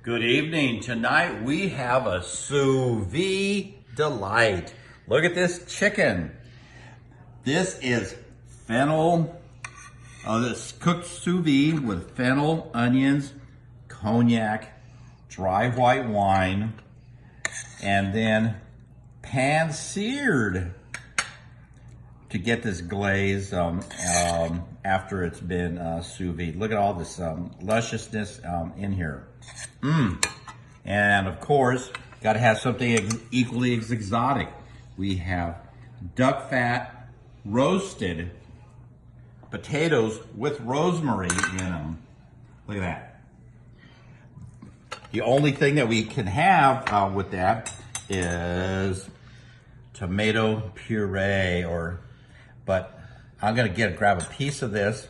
Good evening. Tonight we have a sous vide delight. Look at this chicken. This is fennel, this cooked sous vide with fennel, onions, cognac, dry white wine, and then pan-seared to get this glaze after it's been sous vide. Look at all this lusciousness in here. And of course, got to have something equally as exotic. We have duck fat roasted potatoes with rosemary in them. Look at that. The only thing that we can have with that is tomato puree, but I'm gonna grab a piece of this